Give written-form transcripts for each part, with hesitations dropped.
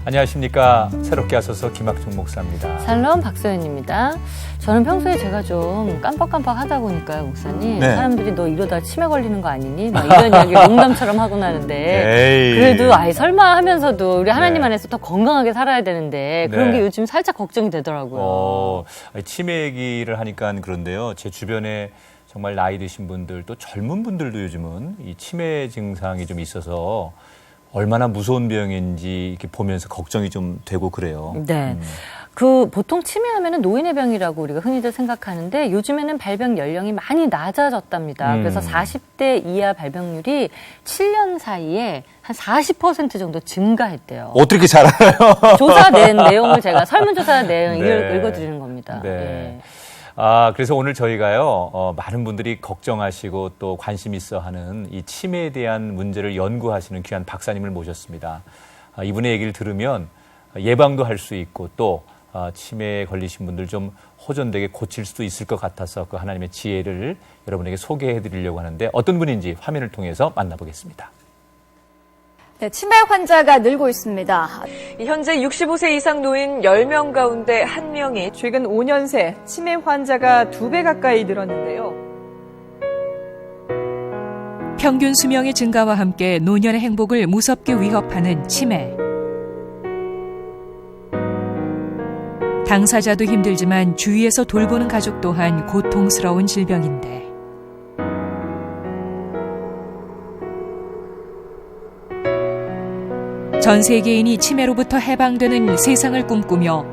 안녕하십니까. 새롭게 하소서 김학중 목사입니다. 샬롬 박소연입니다. 저는 평소에 제가 좀 깜빡깜빡 하다 보니까요, 목사님. 네. 사람들이 너 이러다 치매 걸리는 거 아니니? 막 이런 이야기 농담처럼 하고 나는데. 에이. 그래도 설마 하면서도 우리 하나님 네. 안에서 더 건강하게 살아야 되는데 그런 네. 게 요즘 살짝 걱정이 되더라고요. 치매 얘기를 하니까 그런데요. 제 주변에 정말 나이 드신 분들 또 젊은 분들도 요즘은 이 치매 증상이 좀 있어서 얼마나 무서운 병인지 이렇게 보면서 걱정이 좀 되고 그래요. 네. 보통 치매하면은 노인의 병이라고 우리가 흔히들 생각하는데 요즘에는 발병 연령이 많이 낮아졌답니다. 그래서 40대 이하 발병률이 7년 사이에 한 40% 정도 증가했대요. 어떻게 잘 알아요? 조사된 내용을 제가 설문조사 내용 네. 읽어드리는 겁니다. 네. 예. 그래서 오늘 저희가요, 많은 분들이 걱정하시고 또 관심 있어 하는 이 치매에 대한 문제를 연구하시는 귀한 박사님을 모셨습니다. 이분의 얘기를 들으면 예방도 할 수 있고 또 치매에 걸리신 분들 좀 호전되게 고칠 수도 있을 것 같아서 그 하나님의 지혜를 여러분에게 소개해 드리려고 하는데 어떤 분인지 화면을 통해서 만나보겠습니다. 네, 치매 환자가 늘고 있습니다. 현재 65세 이상 노인 10명 가운데 1명이 최근 5년 새 치매 환자가 2배 가까이 늘었는데요. 평균 수명의 증가와 함께 노년의 행복을 무섭게 위협하는 치매. 당사자도 힘들지만 주위에서 돌보는 가족 또한 고통스러운 질병인데 전 세계인이 치매로부터 해방되는 세상을 꿈꾸며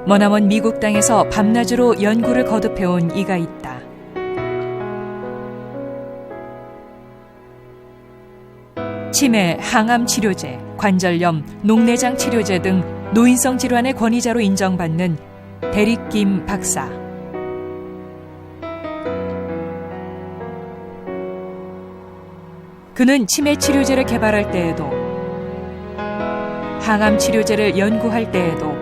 머나먼 미국 땅에서 밤낮으로 연구를 거듭해온 이가 있다. 치매, 항암 치료제, 관절염, 녹내장 치료제 등 노인성 질환의 권위자로 인정받는 데릭 김 박사. 그는 치매 치료제를 개발할 때에도 항암 치료제를 연구할 때에도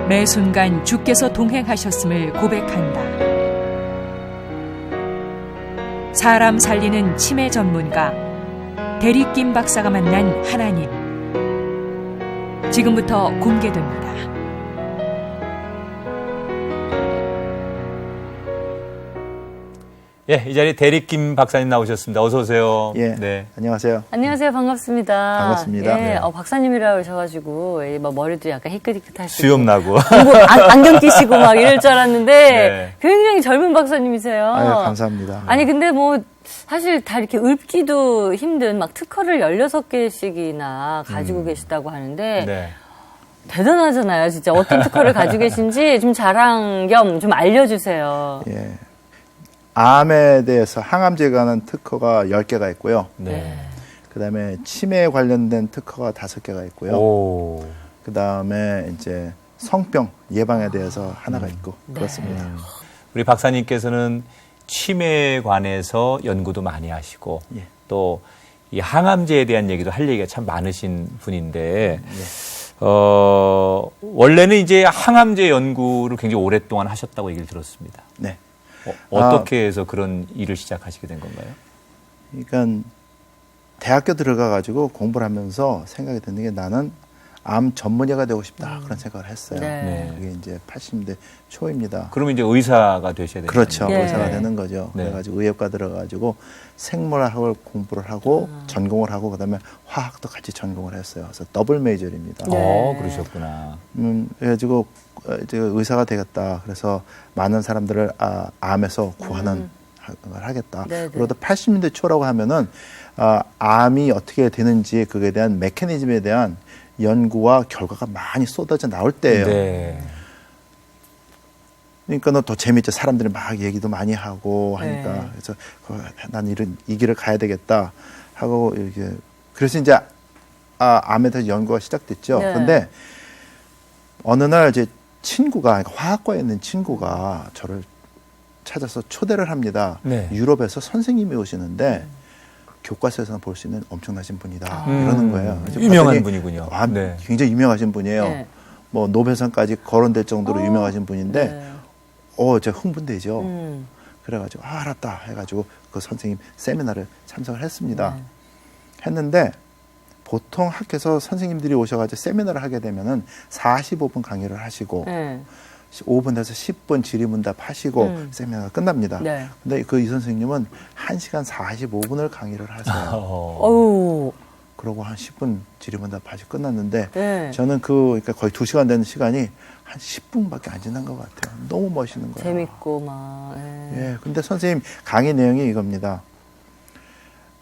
매 순간 주께서 동행하셨음을 고백한다. 사람 살리는 치매 전문가 데릭 김 박사가 만난 하나님. 지금부터 공개됩니다. 예, 이 자리에 데릭 김 박사님 나오셨습니다. 어서 오세요. 예, 네. 안녕하세요. 안녕하세요. 반갑습니다. 반갑습니다. 예, 네. 박사님이라 그러셔가지고 머리도 약간 희끗희끗하시고 수염 나고. 안경 끼시고 막 이럴 줄 알았는데 네. 굉장히 젊은 박사님이세요. 아유, 감사합니다. 아니 근데 사실 다 이렇게 읊기도 힘든 막 특허를 16개씩이나 가지고 계시다고 하는데 네. 대단하잖아요. 진짜 어떤 특허를 가지고 계신지 좀 자랑 겸 좀 알려주세요. 예. 암에 대해서 항암제에 관한 특허가 10개가 있고요. 네. 그다음에 치매에 관련된 특허가 5개가 있고요. 오. 그다음에 이제 성병 예방에 대해서 하나가 있고 그렇습니다. 우리 박사님께서는 치매에 관해서 연구도 많이 하시고 예. 또 이 항암제에 대한 얘기도 할 얘기가 참 많으신 분인데 원래는 이제 항암제 연구를 굉장히 오랫동안 하셨다고 얘기를 들었습니다. 네. 어떻게 해서 그런 일을 시작하시게 된 건가요? 그러니까 대학교 들어가 가지고 공부를 하면서 생각이 드는 게 나는 암 전문의가 되고 싶다 그런 생각을 했어요. 네. 그게 이제 80년대 초입니다. 그러면 이제 의사가 되셔야 되는 그렇죠. 네. 의사가 되는 거죠. 네. 그래가지고 의협과 들어가지고 생물학을 공부를 하고 전공을 하고 그다음에 화학도 같이 전공을 했어요. 그래서 더블 메이저입니다. 네. 그러셨구나. 그래가지고 이제 의사가 되겠다. 그래서 많은 사람들을 암에서 구하는 걸 하겠다. 네네. 그러다 80년대 초라고 하면은 암이 어떻게 되는지 그에 대한 메커니즘에 대한 연구와 결과가 많이 쏟아져 나올 때예요. 네. 그러니까 더 재밌죠. 사람들이 막 얘기도 많이 하고 하니까 네. 그래서 난 이 길을 가야 되겠다 하고 이렇게 그래서 이제 암에 대해서 연구가 시작됐죠. 네. 그런데 어느 날 이제 친구가 그러니까 화학과에 있는 친구가 저를 찾아서 초대를 합니다. 네. 유럽에서 선생님이 오시는데 교과서에서는 볼 수 있는 엄청나신 분이다 이러는 거예요. 그래서 유명한 봤더니 분이군요. 네. 굉장히 유명하신 분이에요. 네. 뭐 노벨상까지 거론될 정도로 유명하신 분인데 네. 제가 흥분되죠. 음. 그래가지고 알았다 해가지고 그 선생님 세미나를 참석을 했습니다. 했는데 보통 학교에서 선생님들이 오셔가지고 세미나를 하게 되면은 45분 강의를 하시고 네. 5분에서 10분 질의문답 하시고 세미나가 끝납니다. 네. 근데 그 이 선생님은 1시간 45분을 강의를 하세요. 어우. 그러고 한 10분 질의문답 하시고 끝났는데 네. 저는 그러니까 거의 2시간 되는 시간이 한 10분밖에 안 지난 것 같아요. 너무 멋있는 거예요. 재밌고 막. 예. 근데 선생님 강의 내용이 이겁니다.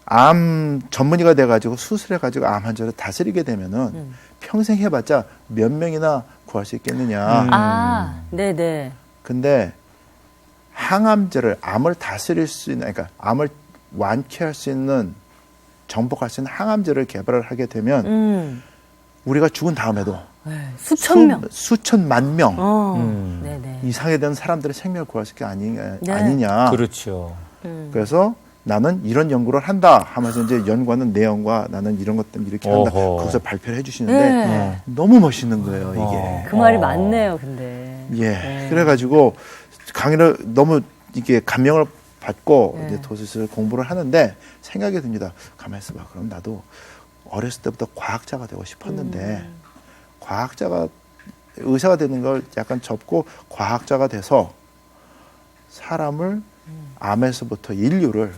암 전문의가 돼가지고 수술해가지고 암 환자를 다스리게 되면은 평생 해봤자 몇 명이나 구할 수 있겠느냐. 아, 네네. 근데 항암제를 암을 다스릴 수 있는, 그러니까 암을 완쾌할 수 있는, 정복할 수 있는 항암제를 개발을 하게 되면 우리가 죽은 다음에도 수천 명. 수천만 명 네네. 이상에 되는 사람들의 생명을 구할 수 있게 아니냐. 그렇죠. 그래서 나는 이런 연구를 한다 하면서 이제 연구하는 내용과 나는 이런 것 때문에 이렇게 한다. 어허. 거기서 발표를 해주시는데 네. 너무 멋있는 거예요, 이게. 그 말이 맞네요, 근데. 예. 그래가지고 강의를 너무 이게 감명을 받고 네. 이제 도시를 공부를 하는데 생각이 듭니다. 가만히 있어봐. 그럼 나도 어렸을 때부터 과학자가 되고 싶었는데 과학자가 의사가 되는 걸 약간 접고 과학자가 돼서 사람을 암에서부터 인류를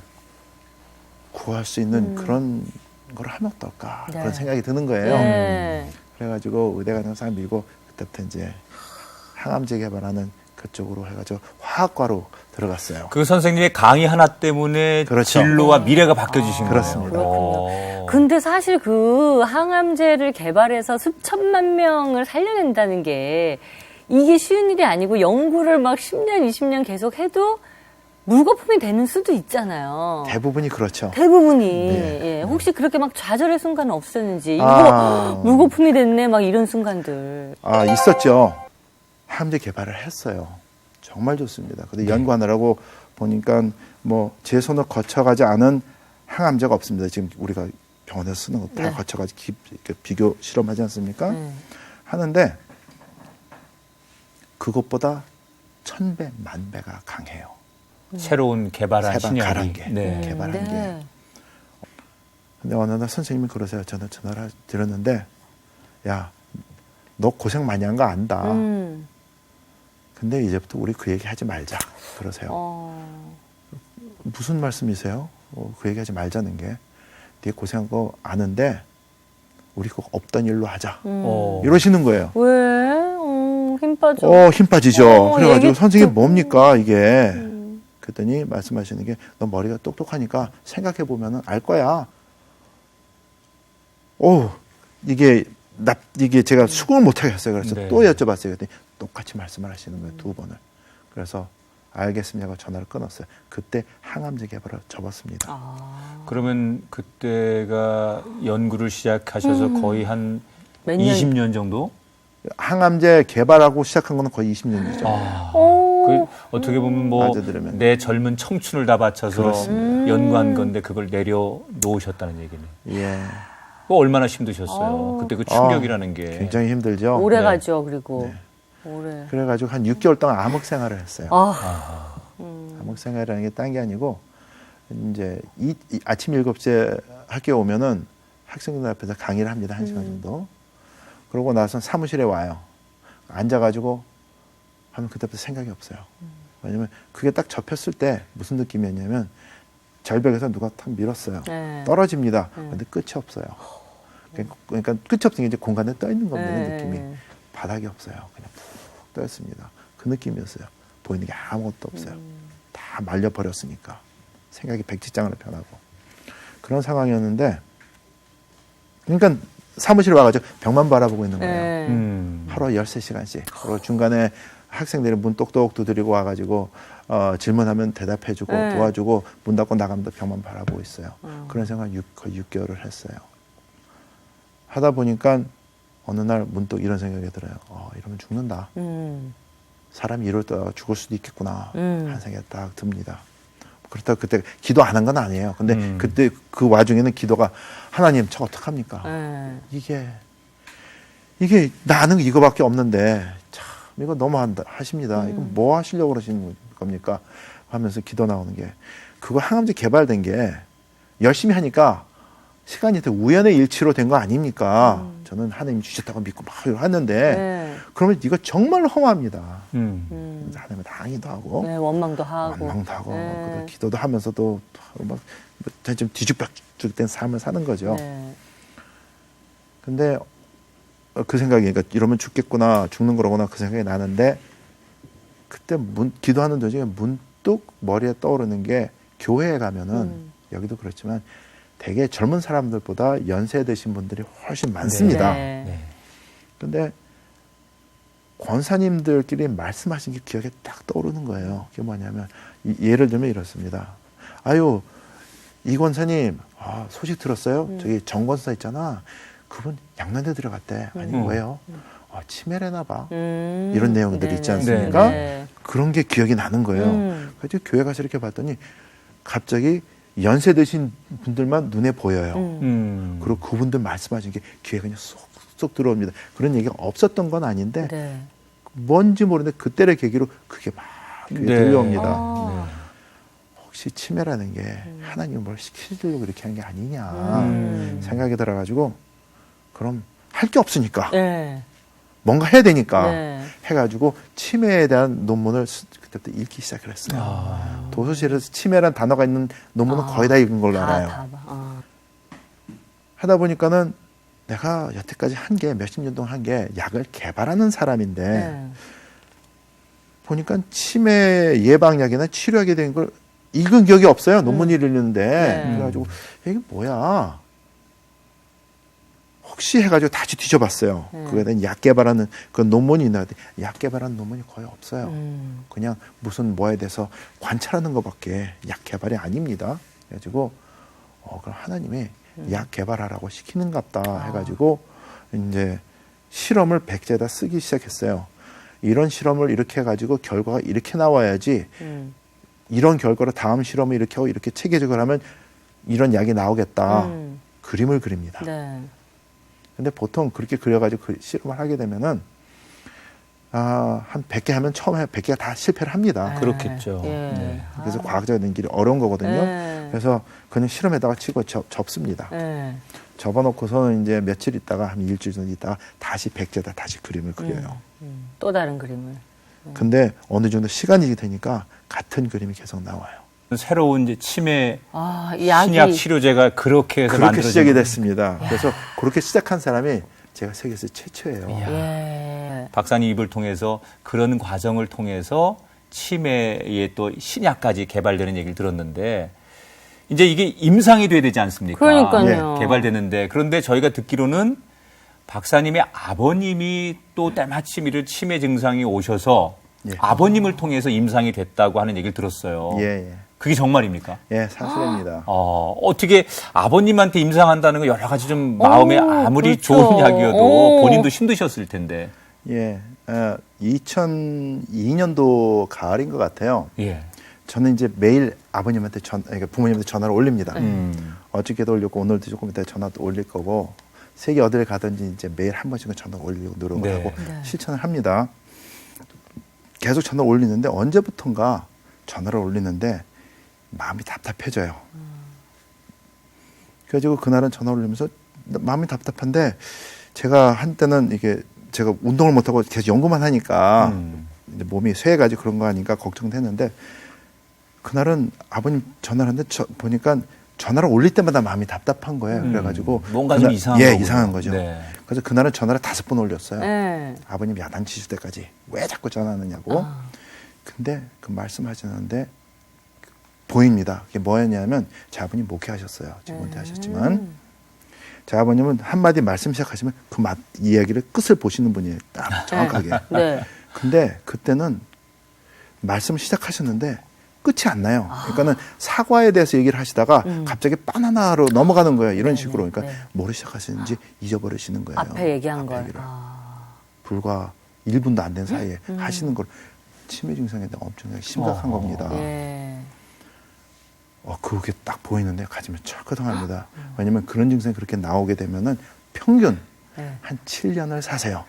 구할 수 있는 그런 걸 하면 어떨까 네. 그런 생각이 드는 거예요. 네. 그래가지고 의대 가는 상 밀고 그때부터 이제 항암제 개발하는 그쪽으로 해가지고 화학과로 들어갔어요. 그 선생님의 강의 하나 때문에 그렇죠. 진로와 미래가 바뀌어지신 거예요. 그렇습니다. 어. 근데 사실 그 항암제를 개발해서 수천만 명을 살려낸다는 게 이게 쉬운 일이 아니고 연구를 막 10년, 20년 계속 해도 물거품이 되는 수도 있잖아요. 대부분이 그렇죠. 대부분이. 네. 예. 혹시 그렇게 막 좌절의 순간은 없었는지. 이거 아. 물거품이 됐네. 막 이런 순간들. 아, 있었죠. 항암제 개발을 했어요. 정말 좋습니다. 근데 연구하느라고 보니까 뭐 제 손을 거쳐가지 않은 항암제가 없습니다. 지금 우리가 병원에서 쓰는 거 다 거쳐가지고 비교 실험하지 않습니까? 하는데 그것보다 1000배, 10,000배가 강해요. 새로운 개발한 새로운 신약이. 가란 게. 네. 개발한 네. 게. 근데 어느 날 선생님이 그러세요. 저는 전화를 드렸는데, 야, 너 고생 많이 한 거 안다. 근데 이제부터 우리 그 얘기 하지 말자. 그러세요. 무슨 말씀이세요? 그 얘기 하지 말자는 게. 네가 고생한 거 아는데, 우리 그거 없던 일로 하자. 이러시는 거예요. 왜? 힘 빠져. 힘 빠지죠. 그래가지고 얘기 선생님 뭡니까, 이게. 그랬더니 말씀하시는 게, 너 머리가 똑똑하니까 생각해보면 알 거야. 이게 제가 수긍을 못하게 했어요. 그래서 네. 또 여쭤봤어요. 그랬더니 똑같이 말씀을 하시는 거예요. 2번을. 그래서 알겠습니다 하고 전화를 끊었어요. 그때 항암제 개발을 접었습니다. 그러면 그때가 연구를 시작하셔서 거의 한 몇 년? 20년 정도? 항암제 개발하고 시작한 거는 거의 20년이죠. 그 어떻게 보면 뭐 맞아들으면. 내 젊은 청춘을 다 바쳐서 그렇습니다. 연구한 건데 그걸 내려놓으셨다는 얘기네. 예. 그거 얼마나 힘드셨어요? 그때 그 충격이라는 게. 굉장히 힘들죠. 오래 네. 가죠, 그리고. 오래. 그래가지고 한 6개월 동안 암흑 생활을 했어요. 암흑 생활이라는 게 딴 게 아니고, 이제 아침 7시에 학교에 오면은 학생들 앞에서 강의를 합니다. 1시간 정도. 그러고 나서 사무실에 와요. 앉아가지고 하면 그때부터 생각이 없어요. 왜냐면 그게 딱 접혔을 때 무슨 느낌이었냐면 절벽에서 누가 탁 밀었어요. 네. 떨어집니다. 근데 끝이 없어요. 그러니까 끝이 없는 게 이제 공간에 떠 있는 겁니다. 네. 느낌이. 바닥이 없어요. 그냥 푹 떠 있습니다. 그 느낌이었어요. 보이는 게 아무것도 없어요. 다 말려버렸으니까. 생각이 백지장으로 변하고. 그런 상황이었는데, 그러니까 사무실에 와가지고 벽만 바라보고 있는 거예요. 네. 하루 13시간씩. 그리고 중간에 학생들이 문 똑똑 두드리고 와가지고 질문하면 대답해주고 네. 도와주고 문 닫고 나가면 벽만 바라보고 있어요. 그런 생활 거의 6개월을 했어요. 하다 보니까 어느 날 문득 이런 생각이 들어요. 이러면 죽는다. 사람이 이러다가 죽을 수도 있겠구나 하는 생각이 딱 듭니다. 그렇다고 그때 기도 안 한 건 아니에요. 근데 그때 그 와중에는 기도가 하나님 저 어떡합니까? 네. 이게 나 아는 거 이거밖에 없는데 참 이거 너무 하십니다. 이거 뭐 하시려고 그러시는 겁니까? 하면서 기도 나오는 게 그거 항암제 개발된 게 열심히 하니까 시간이 우연의 일치로 된 거 아닙니까? 저는 하나님 주셨다고 믿고 막 하는데 네. 그러면 이거 정말 험합니다. 음. 하나님한테 항의도 하고 네, 원망도 하고. 원망도 하고 네. 그리고 기도도 하면서도 막 좀 뒤죽박죽된 삶을 사는 거죠. 네. 근데 그 생각이 그러니까 이러면 죽겠구나 죽는 거라구나 그 생각이 나는데 그때 기도하는 도중에 문득 머리에 떠오르는 게 교회에 가면은 여기도 그렇지만 되게 젊은 사람들보다 연세 드신 분들이 훨씬 많습니다. 네. 네. 근데 권사님들끼리 말씀하신 게 기억에 딱 떠오르는 거예요. 그게 뭐냐면 예를 들면 이렇습니다. 아유 이 권사님 소식 들었어요? 저기 정 권사 있잖아. 그분 양난대 들어갔대. 아니 왜요? 치매래나 봐. 이런 내용들이 있지 않습니까? 네. 그런 게 기억이 나는 거예요. 그래서 교회 가서 이렇게 봤더니 갑자기 연세 드신 분들만 눈에 보여요. 그리고 그분들 말씀하신 게 귀에 그냥 쏙쏙 들어옵니다. 그런 얘기가 없었던 건 아닌데 네. 뭔지 모르는데 그때를 계기로 그게 막 귀에 네. 들려옵니다. 혹시 치매라는 게 하나님이 뭘 시키려고 이렇게 한 게 아니냐 생각이 들어가지고 그럼 할 게 없으니까 네. 뭔가 해야 되니까 네. 해가지고 치매에 대한 논문을 그때부터 읽기 시작을 했어요. 도서실에서 치매라는 단어가 있는 논문은 거의 다 읽은 걸로 알아요. 하다 보니까는 내가 여태까지 한 게 몇십 년 동안 한 게 약을 개발하는 사람인데 네. 보니까 치매 예방약이나 치료약에 대한 걸 읽은 기억이 없어요. 논문을 읽는데 네. 그래가지고 이게 뭐야? 혹시 해가지고 다시 뒤져봤어요. 그거에 대한 약 개발하는 그 논문이 있는데 약 개발하는 논문이 거의 없어요. 그냥 무슨 뭐에 대해서 관찰하는 것밖에 약 개발이 아닙니다. 그래가지고 그럼 하나님이 약 개발하라고 시키는갑다 해가지고 이제 실험을 백제에다 쓰기 시작했어요. 이런 실험을 이렇게 해가지고 결과가 이렇게 나와야지 이런 결과로 다음 실험을 이렇게 하고 이렇게 체계적으로 하면 이런 약이 나오겠다. 그림을 그립니다. 네. 근데 보통 그렇게 그려가지고 그 실험을 하게 되면은 한 100개 하면 처음에 100개가 다 실패를 합니다. 그렇겠죠. 예. 네. 그래서 과학자가 되는 길이 어려운 거거든요. 네. 그래서 그냥 실험에다가 치고 접습니다. 네. 접어놓고서는 이제 며칠 있다가 한 일주일 정도 있다가 다시 백제에다 다시 그림을 그려요. 또 다른 그림을. 근데 어느 정도 시간이 되니까 같은 그림이 계속 나와요. 새로운 이제 치매 이 약이. 신약 치료제가 그렇게 해서 그렇게 만들어진 시작이 됐습니다. 그래서 그렇게 시작한 사람이 제가 세계에서 최초예요. 예. 박사님 입을 통해서 그런 과정을 통해서 치매의 또 신약까지 개발되는 얘기를 들었는데 이제 이게 임상이 돼야 되지 않습니까? 그러니까요. 개발되는데 그런데 저희가 듣기로는 박사님의 아버님이 또 때마침 이런 치매 증상이 오셔서 아버님을 통해서 임상이 됐다고 하는 얘기를 들었어요. 예. 그게 정말입니까? 예, 사실입니다. 어떻게 아버님한테 임상한다는 거 여러 가지 좀 마음에 아무리 그렇죠. 좋은 약이어도 본인도 힘드셨을 텐데. 예, 2002년도 가을인 것 같아요. 예. 저는 이제 매일 아버님한테 그러니까 부모님한테 전화를 올립니다. 어저께도 올렸고 오늘도 조금 이따 전화도 올릴 거고 세계 어딜 가든지 이제 매일 한 번씩은 전화 올리려고 노력을 네. 하고 실천을 합니다. 계속 전화를 올리는데 언제부턴가 전화를 올리는데 마음이 답답해져요. 그래가지고 그날은 전화를 올리면서 마음이 답답한데 제가 한때는 이게 제가 운동을 못하고 계속 연구만 하니까 이제 몸이 쇠해가지고 그런 거 아닌가 걱정도 했는데 그날은 아버님 전화를 하는데 보니까 전화를 올릴 때마다 마음이 답답한 거예요. 그래가지고 뭔가 좀 이상한 예, 거군요. 이상한 거죠. 네. 그래서 그날은 전화를 5번 올렸어요. 네. 아버님 야단치실 때까지 왜 자꾸 전화하느냐고. 근데 그 말씀하시는데 보입니다. 그게 뭐였냐면 제 아버님 목회하셨어요. 지금 은퇴하셨지만 제 아버님은 한마디 말씀 시작하시면 그 이야기를 끝을 보시는 분이에요. 딱 정확하게. 네. 근데 그때는 말씀 시작하셨는데 끝이 안 나요. 그러니까는 사과에 대해서 얘기를 하시다가 갑자기 바나나로 넘어가는 거예요. 이런 식으로. 그러니까 뭐를 시작하시는지 잊어버리시는 거예요. 앞에 얘기한 걸. 얘기를. 불과 1분도 안 된 사이에 하시는 걸 치매 증상에 대한 엄청나게 심각한 겁니다. 예. 그게 딱 보이는데 가슴이 철커덩합니다. 왜냐면 그런 증상이 그렇게 나오게 되면은 평균 한 7년을 사세요.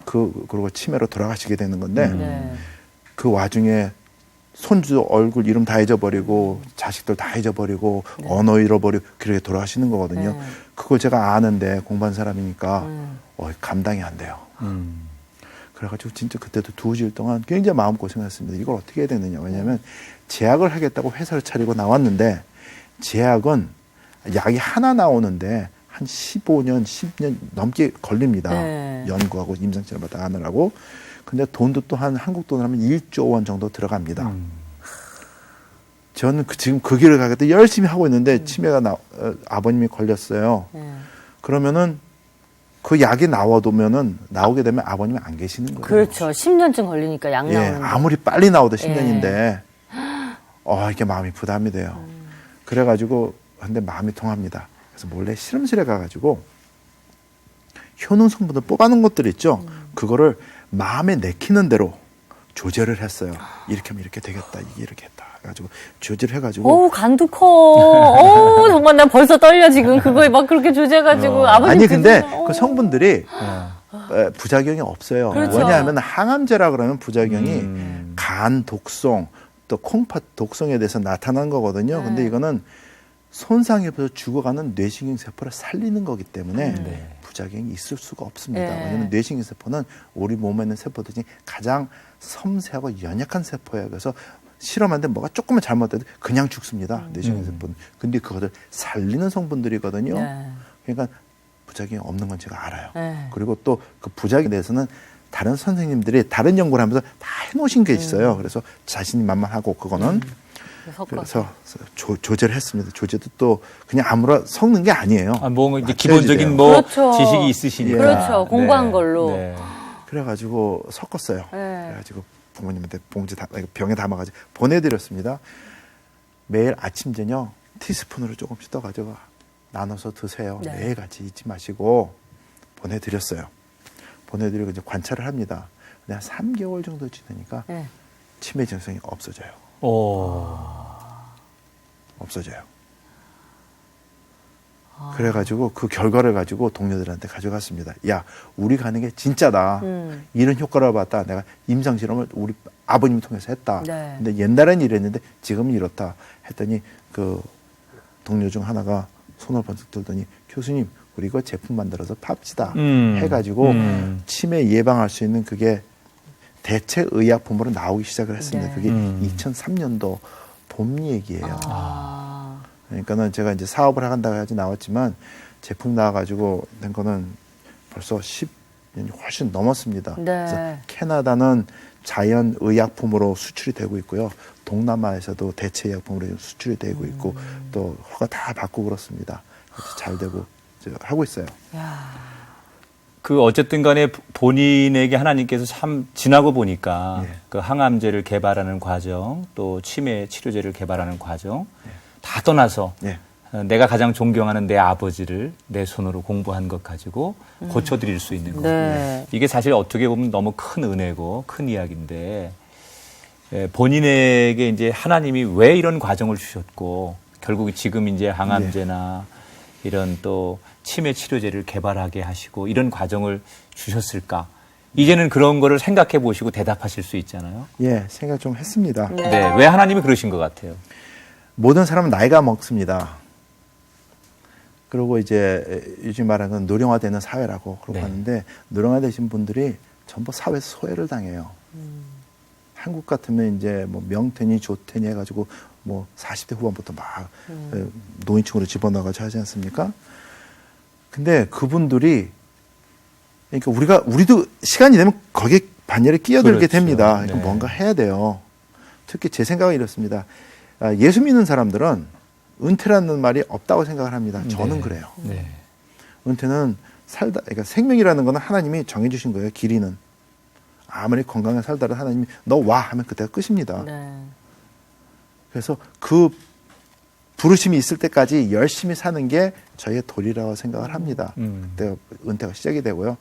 그리고 치매로 돌아가시게 되는 건데 그 와중에 손주 얼굴 이름 다 잊어버리고 자식들 다 잊어버리고 언어 잃어버리고 그렇게 돌아가시는 거거든요. 그걸 제가 아는데 공부한 사람이니까 감당이 안 돼요. 그래가지고 진짜 그때도 2주일 동안 굉장히 마음고생했습니다. 이걸 어떻게 해야 되느냐. 왜냐하면 제약을 하겠다고 회사를 차리고 나왔는데 제약은 약이 하나 나오는데 한 15년, 10년 넘게 걸립니다. 연구하고 임상치료 받아 하느라고. 근데 돈도 또 한국 돈으로 하면 1조 원 정도 들어갑니다. 저는 지금 그 길을 가겠다 열심히 하고 있는데 치매가 아버님이 걸렸어요. 그러면은 그 약이 나오게 되면 아버님이 안 계시는 거예요. 그렇죠. 10년쯤 걸리니까 약 나오는. 아무리 빨리 나오도 10년인데 이게 마음이 부담이 돼요. 그래가지고 근데 마음이 통합니다. 그래서 몰래 실험실에 가가지고 효능 성분을 뽑아놓은 것들 있죠. 그거를 마음에 내키는 대로 조절을 했어요. 이렇게 하면 이렇게 되겠다. 이게 이렇게 했다. 해가지고 조절을 해가지고. 어우, 간도 커. 어우, 정말 난 벌써 떨려 지금. 그거에 막 그렇게 조제해가지고 아버님. 아니 근데 그 성분들이 부작용이 없어요. 그렇죠. 왜냐하면 항암제라 그러면 부작용이 간 독성 또 콩팥 독성에 대해서 나타난 거거든요. 근데 이거는 손상이 입어서 죽어가는 뇌신경 세포를 살리는 거기 때문에 부작용이 있을 수가 없습니다. 왜냐하면 뇌신경 세포는 우리 몸에 있는 세포들 중에 가장 섬세하고 연약한 세포예요. 그래서 실험하는데 뭐가 조금만 잘못돼도 그냥 죽습니다. 뇌신경 세포는. 근데 그것을 살리는 성분들이거든요. 그러니까 부작용이 없는 건 제가 알아요. 그리고 또 그 부작용에 대해서는 다른 선생님들이 다른 연구를 하면서 다 해놓으신 게 있어요. 그래서 자신이 만만하고 그거는. 그래서 조절했습니다. 조제도 또 그냥 아무나 섞는 게 아니에요. 뭐 이제 기본적인 그렇죠. 지식이 있으시니까. 그렇죠. 공부한 걸로. 그래가지고 섞었어요. 그래가지고 부모님한테 병에 담아가지고 보내드렸습니다. 매일 아침 저녁 티스푼으로 조금씩 떠가지고 나눠서 드세요. 매일 같이 잊지 마시고 보내드렸어요. 보내드리고 이제 관찰을 합니다. 근데 한 3개월 정도 지나니까 치매 증상이 없어져요. 없어져요. 그래가지고 그 결과를 가지고 동료들한테 가져갔습니다. 야, 우리 가는 게 진짜다. 이런 효과를 봤다. 내가 임상실험을 우리 아버님을 통해서 했다. 근데 옛날엔 이랬는데 지금은 이렇다. 했더니 그 동료 중 하나가 손을 번쩍 들더니 교수님, 우리 이거 제품 만들어서 팝시다. 해가지고 치매 예방할 수 있는 그게 대체 의약품으로 나오기 시작을 했습니다. 그게 2003년도 봄 얘기예요. 그러니까는 제가 이제 사업을 한다고 해야지 나왔지만 제품 나와가지고 된 거는 벌써 10년이 훨씬 넘었습니다. 그래서 캐나다는 자연 의약품으로 수출이 되고 있고요. 동남아에서도 대체 의약품으로 수출이 되고 있고 또 허가 다 받고 그렇습니다. 잘 되고 하고 있어요. 그 어쨌든 간에 본인에게 하나님께서 참 지나고 보니까 그 항암제를 개발하는 과정 또 치매 치료제를 개발하는 과정 다 떠나서 내가 가장 존경하는 내 아버지를 내 손으로 공부한 것 가지고 고쳐드릴 수 있는 거. 이게 사실 어떻게 보면 너무 큰 은혜고 큰 이야기인데 본인에게 이제 하나님이 왜 이런 과정을 주셨고 결국 지금 이제 항암제나 이런 또 치매 치료제를 개발하게 하시고 이런 과정을 주셨을까? 이제는 그런 거를 생각해 보시고 대답하실 수 있잖아요. 생각 좀 했습니다. 왜 하나님이 그러신 것 같아요? 모든 사람은 나이가 먹습니다. 그리고 이제 요즘 말하는 노령화되는 사회라고 그러고 하는데 노령화되신 분들이 전부 사회에서 소외를 당해요. 한국 같으면 이제 뭐 명태니 조태니 해가지고 뭐 40대 후반부터 막 노인층으로 집어넣어가지고 하지 않습니까? 근데 그분들이 그러니까 우리도 시간이 되면 거기에 반열에 끼어들게 됩니다. 그러니까 뭔가 해야 돼요. 특히 제 생각은 이렇습니다. 예수 믿는 사람들은 은퇴라는 말이 없다고 생각을 합니다. 저는 그래요. 은퇴는 그러니까 생명이라는 거는 하나님이 정해주신 거예요. 길이는. 아무리 건강하게 살다가 하나님이 너 와 하면 그때가 끝입니다. 그래서 그 부르심이 있을 때까지 열심히 사는 게 저희의 도리라고 생각을 합니다. 그때 은퇴가 시작이 되고요.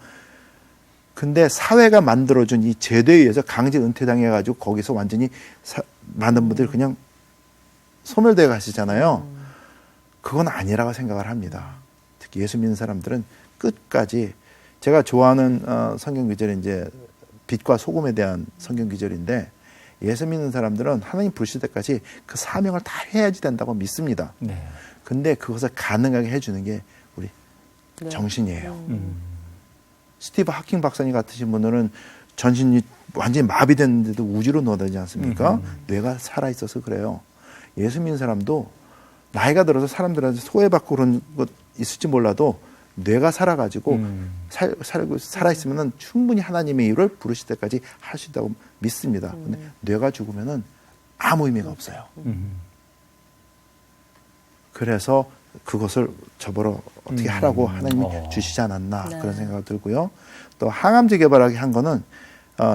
근데 사회가 만들어준 이 제도에 의해서 강제 은퇴당해가지고 거기서 완전히 많은 분들이 그냥 소멸되어 가시잖아요. 그건 아니라고 생각을 합니다. 특히 예수 믿는 사람들은 끝까지 제가 좋아하는 성경 구절이 이제 빛과 소금에 대한 성경 구절인데 예수 믿는 사람들은 하나님 부르실 때까지 그 사명을 다 해야지 된다고 믿습니다. 네. 근데 그것을 가능하게 해주는 게 우리 정신이에요. 스티브 하킹 박사님 같으신 분들은 전신이 완전히 마비됐는데도 우주로 넣어다니지 않습니까? 뇌가 살아있어서 그래요. 예수 믿는 사람도 나이가 들어서 사람들한테 소외받고 그런 것 있을지 몰라도 뇌가 살아가지고 살아있으면 충분히 하나님의 일을 부르실 때까지 할 수 있다고 믿습니다. 근데 뇌가 죽으면 아무 의미가 없어요. 그래서 그것을 저보러 어떻게 하라고 하나님이 주시지 않았나 네. 그런 생각이 들고요. 또 항암제 개발하기 한 거는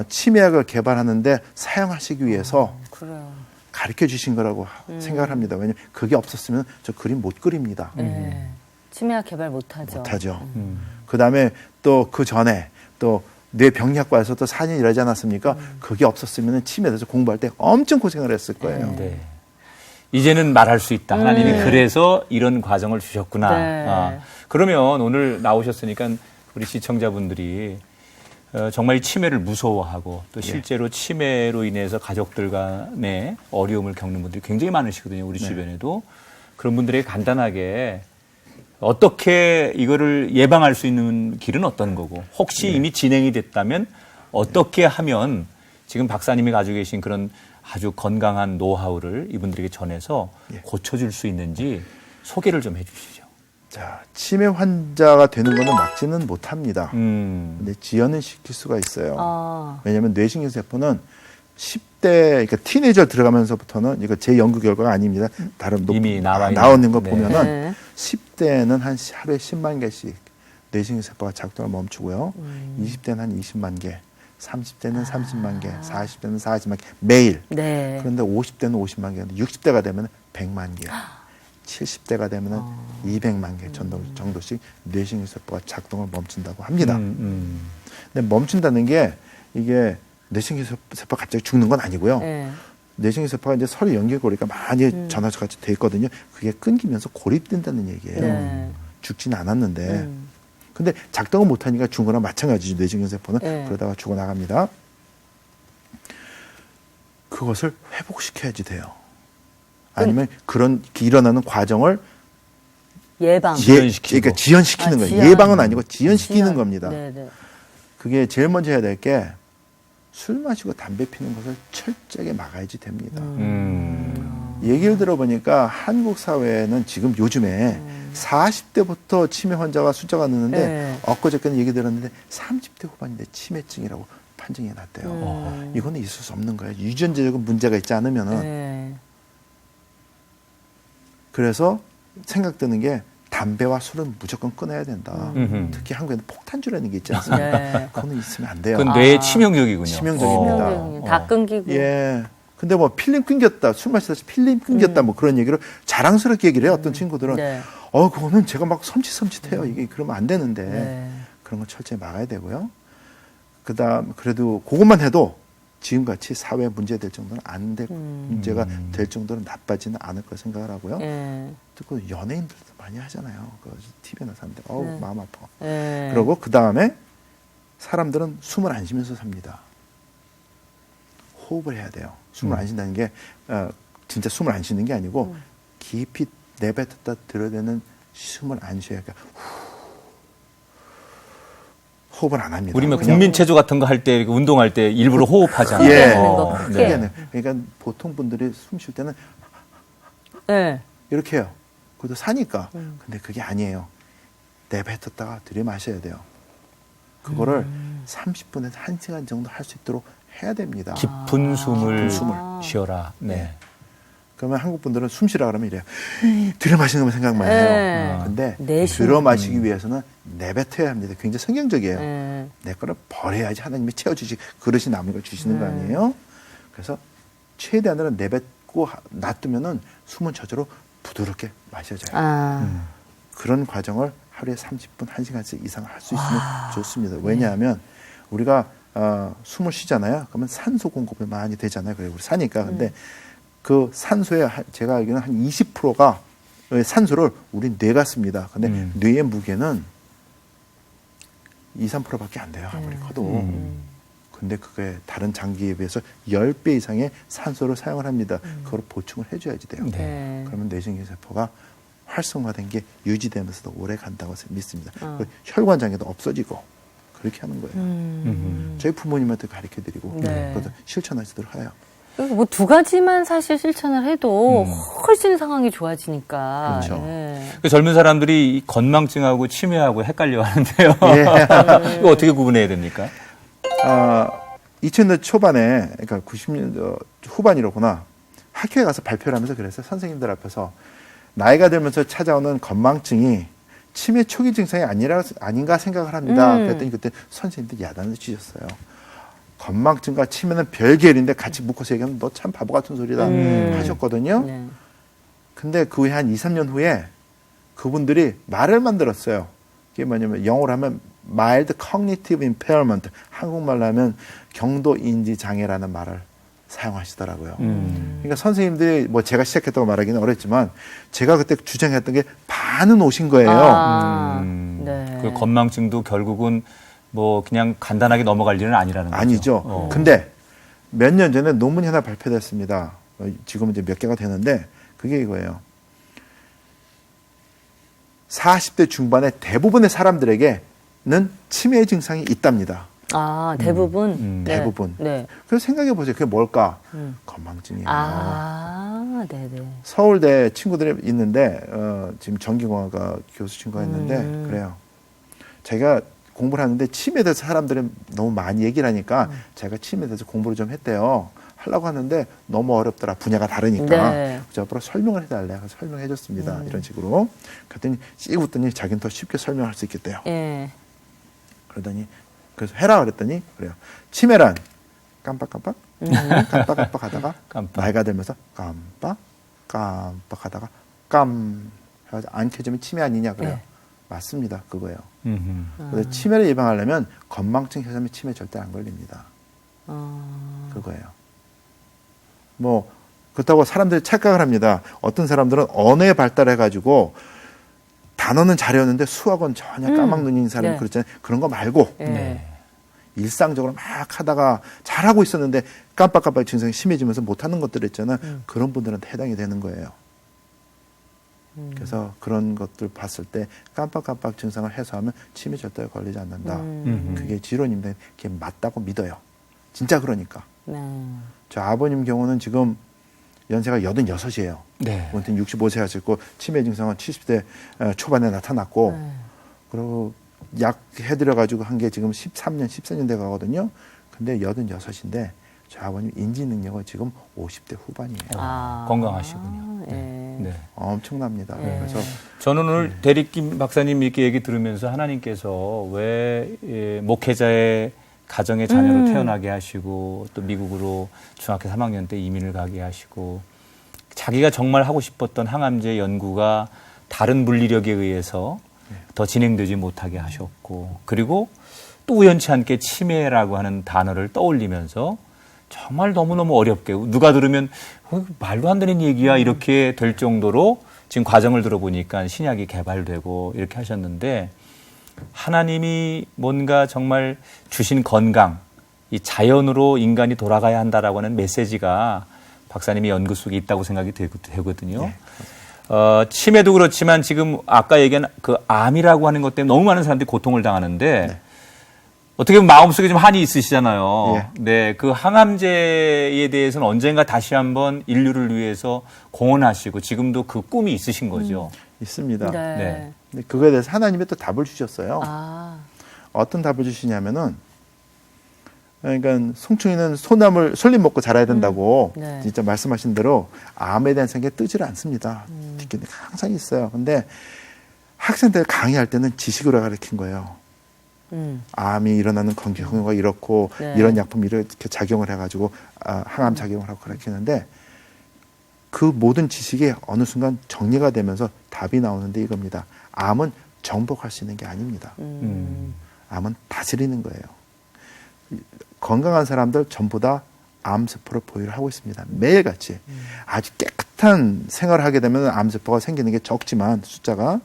치매약을 개발하는데 사용하시기 위해서 그래요. 가르쳐 주신 거라고 생각을 합니다. 왜냐하면 그게 없었으면 저 그림 못 그립니다. 네. 치매약 개발 못하죠. 못하죠. 그 다음에 또 그 전에 또 뇌병리학과에서 또 4년 일하지 않았습니까? 그게 없었으면 치매에 대해서 공부할 때 엄청 고생을 했을 거예요. 네. 이제는 말할 수 있다. 하나님이 그래서 이런 과정을 주셨구나. 네. 그러면 오늘 나오셨으니까 우리 시청자분들이 정말 치매를 무서워하고 또 실제로 치매로 인해서 가족들 간에 어려움을 겪는 분들이 굉장히 많으시거든요. 우리 주변에도. 그런 분들에게 간단하게 어떻게 이거를 예방할 수 있는 길은 어떤 거고 혹시 이미 진행이 됐다면 어떻게 하면 지금 박사님이 가지고 계신 그런 아주 건강한 노하우를 이분들에게 전해서 고쳐줄 수 있는지 소개를 좀 해주시죠. 자, 치매 환자가 되는 거는 막지는 못합니다. 근데 지연은 시킬 수가 있어요. 왜냐하면 뇌신경세포는 10대, 그러니까 티네이저 들어가면서부터는 이거 제 연구 결과가 아닙니다. 다른 이미 나오는 거 네. 보면은 네. 10대는 한 하루에 10만 개씩 뇌신경세포가 작동을 멈추고요. 20대는 한 20만 개, 30대는 30만 개, 40대는 40만 개 매일. 네. 그런데 50대는 50만 개, 60대가 되면 100만 개, 70대가 되면 200만 개 정도씩 뇌신경세포가 작동을 멈춘다고 합니다. 근데 멈춘다는 게 이게 뇌신경세포가 갑자기 죽는 건 아니고요. 네. 뇌신경세포가 이제 서로 연결고리가 많이 전화서 같이 돼 있거든요. 그게 끊기면서 고립된다는 얘기예요. 네. 죽지는 않았는데. 근데 작동을 못하니까 죽은 거랑 마찬가지죠. 뇌신경세포는. 네. 그러다가 죽어나갑니다. 그것을 회복시켜야지 돼요. 아니면 그런 일어나는 과정을 예방. 그러니까 지연시키는 거예요. 지연. 예방은 아니고 지연시키는 겁니다. 네네. 그게 제일 먼저 해야 될 게 술 마시고 담배 피는 것을 철저하게 막아야지 됩니다. 얘기를 들어보니까 한국 사회는 지금 요즘에 40대부터 치매 환자가 숫자가 느는데 네. 엊그저께는 얘기 들었는데 30대 후반인데 치매증이라고 판정이 났대요. 이거는 있을 수 없는 거예요. 유전자적인 문제가 있지 않으면은. 네. 그래서 생각드는 게 담배와 술은 무조건 끊어야 된다. 특히 한국에는 폭탄주라는 게 있지 않습니까? 네. 그거는 있으면 안 돼요. 그건 뇌의 치명적이군요. 치명적입니다. 다 끊기고. 예. 근데 뭐 필름 끊겼다, 술 마시다 필름 끊겼다, 뭐 그런 얘기를 자랑스럽게 얘기를 해요. 어떤 친구들은. 네. 그거는 제가 막 섬찟섬찟해요. 이게 그러면 안 되는데. 네. 그런 거 철저히 막아야 되고요. 그래도 그것만 해도 지금같이 사회에 문제될 정도는 안 될, 문제가 될 정도는 나빠지는 않을 거 생각을 하고요. 네. 또 그 연예인들도 많이 하잖아요. 그 TV나 사는데, 마음 아파. 네. 그리고 그 다음에 사람들은 숨을 안 쉬면서 삽니다. 호흡을 해야 돼요. 숨을 안 쉰다는 게 진짜 숨을 안 쉬는 게 아니고 깊이 내뱉었다 들어대는 숨을 안 쉬어야 돼요. 호흡을 안 합니다. 우리 뭐 그냥 국민체조 같은 거 할 때 운동할 때 일부러 호흡하잖아요. 예. 하는 거 크게. 네. 그러니까 보통 분들이 숨 쉴 때는 네. 이렇게 해요. 그것도 사니까. 근데 그게 아니에요. 내뱉었다가 들이마셔야 돼요. 그거를 30분에서 1시간 정도 할 수 있도록 해야 됩니다. 깊은 숨을 숨을. 쉬어라. 네. 그러면 한국 분들은 숨 쉬라 그러면 이래요. 들이마시는 것만 생각만 네. 해요. 근데 내쉬는. 들어마시기 위해서는 내뱉어야 합니다. 굉장히 성경적이에요. 네. 내 거를 버려야지 하나님이 채워주시, 그릇이 남은 걸 주시는 거 아니에요? 그래서 최대한으로 내뱉고 놔두면은 숨은 저절로 부드럽게 마셔져요. 그런 과정을 하루에 30분, 1시간씩 이상 할 수 있으면 좋습니다. 왜냐하면 우리가 숨을 쉬잖아요. 그러면 산소 공급이 많이 되잖아요. 그래 우리 사니까. 근데 그 산소의 제가 알기로는 한 20%가 산소를 우리 뇌가 씁니다. 근데 뇌의 무게는 2, 3%밖에 안 돼요. 아무리 커도. 근데 그게 다른 장기에 비해서 10배 이상의 산소를 사용을 합니다. 그걸 보충을 해줘야지 돼요. 네. 그러면 뇌신경세포가 활성화된 게 유지되면서도 오래 간다고 믿습니다. 그리고 혈관 장애도 없어지고 그렇게 하는 거예요. 저희 부모님한테 가르쳐드리고 네. 그것도 실천하시도록 해요. 그래서 뭐 두 가지만 사실 실천을 해도 훨씬 상황이 좋아지니까. 그렇죠. 네. 그 젊은 사람들이 이 건망증하고 치매하고 헷갈려 하는데요. 예. 이거 어떻게 구분해야 됩니까? 2000년 초반에, 그러니까 90년대 후반이로구나. 학교에 가서 발표를 하면서 그랬어요. 선생님들 앞에서 나이가 들면서 찾아오는 건망증이 치매 초기 증상이 아닌가 생각을 합니다. 그랬더니 그때 선생님들 야단을 치셨어요. 건망증과 치매는 별개인데 같이 묶어서 얘기하면 너 참 바보 같은 소리다 하셨거든요. 네. 근데 그 후에 한 2, 3년 후에 그분들이 말을 만들었어요. 그게 뭐냐면 영어로 하면 mild cognitive impairment, 한국말로 하면 경도 인지 장애라는 말을 사용하시더라고요. 그러니까 선생님들이 뭐 제가 시작했다고 말하기는 어렵지만 제가 그때 주장했던 게 반은 오신 거예요. 네. 그 건망증도 결국은 뭐 그냥 간단하게 넘어갈 일은 아니라는 거죠. 아니죠. 근데 몇 년 전에 논문이 하나 발표됐습니다. 지금은 이제 몇 개가 되는데 그게 이거예요. 40대 중반의 대부분의 사람들에게는 치매 증상이 있답니다. 아, 대부분? 네. 대부분. 네. 그래서 생각해 보세요. 그게 뭘까? 건망증이에요. 아, 네네. 서울대 친구들이 있는데 지금 전기공학과 교수 친구가 있는데 그래요. 제가 공부를 하는데 치매에 대해서 사람들이 너무 많이 얘기를 하니까 제가 치매에 대해서 공부를 좀 했대요. 하려고 하는데 너무 어렵더라. 분야가 다르니까. 네. 그래서 앞으로 설명을 해달래. 그래서 설명해 줬습니다. 이런 식으로. 그랬더니 씩 웃더니 자기는 더 쉽게 설명할 수 있겠대요. 예. 그러더니 그래서 해라 그랬더니 그래요. 치매란 깜빡깜빡 깜빡깜빡 하다가 깜빡. 나이가 들면서 깜빡 하다가 깜 해가지고 안 켜지면 치매 아니냐 그래요. 네. 맞습니다. 그거예요. 음흠. 그래서 치매를 예방하려면 건망증 혈압이 치매 절대 안 걸립니다. 아. 그거예요. 뭐 그렇다고 사람들이 착각을 합니다. 어떤 사람들은 언어에 발달해가지고 단어는 잘했는데 수학은 전혀 까막눈인 사람이 네. 그렇잖아요. 그런 거 말고 예. 네. 일상적으로 막 하다가 잘하고 있었는데 깜빡깜빡 증상이 심해지면서 못하는 것들 있잖아요. 그런 분들한테 해당이 되는 거예요. 그래서 그런 것들 봤을 때 깜빡깜빡 증상을 해소하면 치매 절대 걸리지 않는다. 그게 지론입니다. 그게 맞다고 믿어요. 진짜 그러니까. 네. 저 아버님 경우는 지금 연세가 86이에요. 네. 아무튼 65세 하셨고 치매 증상은 70대 초반에 나타났고 네. 그리고 약 해드려가지고 한 게 지금 13년, 14년 돼 가거든요. 근데 86인데 저 아버님 인지 능력은 지금 50대 후반이에요. 아. 건강하시군요. 예. 네. 엄청납니다. 네. 그래서 저는 오늘 대리김 박사님 이렇게 얘기 들으면서 하나님께서 왜 목회자의 가정의 자녀로 태어나게 하시고 또 미국으로 중학교 3학년 때 이민을 가게 하시고 자기가 정말 하고 싶었던 항암제 연구가 다른 물리력에 의해서 더 진행되지 못하게 하셨고 그리고 또 우연치 않게 치매라고 하는 단어를 떠올리면서 정말 너무너무 어렵게 누가 들으면 말도 안 되는 얘기야 이렇게 될 정도로 지금 과정을 들어보니까 신약이 개발되고 이렇게 하셨는데 하나님이 뭔가 정말 주신 건강, 이 자연으로 인간이 돌아가야 한다라고 하는 메시지가 박사님의 연구 속에 있다고 생각이 되거든요. 치매도 그렇지만 지금 아까 얘기한 그 암이라고 하는 것 때문에 너무 많은 사람들이 고통을 당하는데 어떻게 보면 마음속에 좀 한이 있으시잖아요. 예. 네, 그 항암제에 대해서는 언젠가 다시 한번 인류를 위해서 공헌하시고 지금도 그 꿈이 있으신 거죠. 있습니다. 네. 네. 근데 그거에 대해서 하나님이 또 답을 주셨어요. 아. 어떤 답을 주시냐면은 그러니까 송충이는 솔잎 먹고 자라야 된다고 네. 진짜 말씀하신 대로 암에 대한 생각이 뜨질 않습니다. 뒷견이 항상 있어요. 근데 학생들 강의할 때는 지식으로 가르친 거예요. 암이 일어나는 경우가 이렇고 네. 이런 약품이 이렇게 작용을 해가지고 항암 작용을 하고 가르치는데 그 모든 지식이 어느 순간 정리가 되면서 답이 나오는데 이겁니다. 암은 정복할 수 있는 게 아닙니다. 암은 다스리는 거예요. 건강한 사람들 전부 다 암세포를 보유를 하고 있습니다. 매일같이. 아주 깨끗한 생활을 하게 되면 암세포가 생기는 게 적지만 숫자가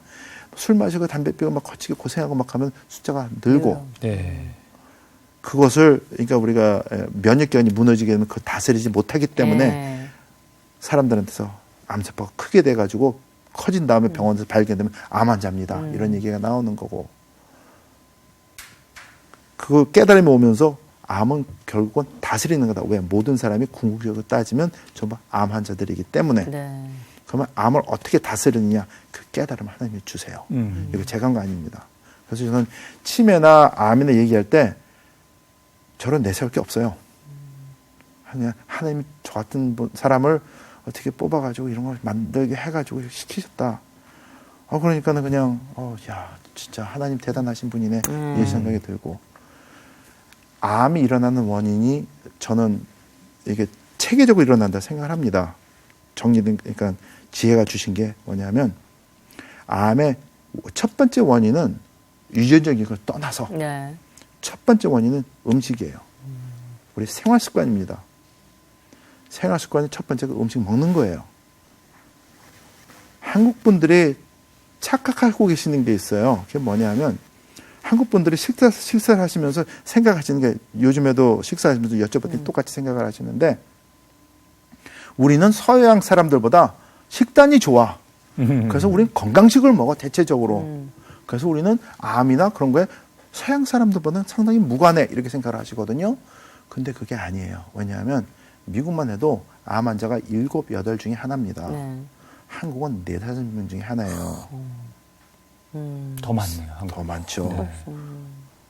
술 마시고 담배 피우고 막 거치게 고생하고 막 하면 숫자가 늘고 네. 그것을 그러니까 우리가 면역기관이 무너지게 되면 그걸 다스리지 못하기 때문에 사람들한테서 암세포가 크게 돼가지고 커진 다음에 병원에서 발견되면 암 환자입니다. 이런 얘기가 나오는 거고 그 깨달음이 오면서 암은 결국은 다스리는 거다. 왜? 모든 사람이 궁극적으로 따지면 전부 암 환자들이기 때문에 네. 그러면 암을 어떻게 다스리느냐 그 깨달음을 하나님이 주세요. 이거 제가 한 거 아닙니다. 그래서 저는 치매나 암이나 얘기할 때 저런 내세울 게 없어요. 그냥 하나님이 저 같은 사람을 어떻게 뽑아가지고 이런 걸 만들게 해가지고 시키셨다. 그러니까는 그냥 야 진짜 하나님 대단하신 분이네 이 생각이 들고 암이 일어나는 원인이 저는 이게 체계적으로 일어난다 생각을 합니다. 정리된 그러니까 지혜가 주신 게 뭐냐면 암의 첫 번째 원인은 유전적인 걸 떠나서 네. 첫 번째 원인은 음식이에요. 우리 생활 습관입니다. 생활 습관이 첫 번째가 음식 먹는 거예요. 한국 분들이 착각하고 계시는 게 있어요. 그게 뭐냐면 한국 분들이 식사를 하시면서 생각하시는 게 요즘에도 식사하시면서 여쭤봤더니 똑같이 생각을 하시는데 우리는 서양 사람들보다 식단이 좋아. 그래서 우리는 건강식을 먹어 대체적으로. 그래서 우리는 암이나 그런 거에 서양 사람들보다는 상당히 무관해 이렇게 생각을 하시거든요. 근데 그게 아니에요. 왜냐하면 미국만 해도 암 환자가 7, 8 중에 하나입니다. 네. 한국은 4, 5명 중에 하나예요. 더 많네요. 한국. 더 많죠. 네.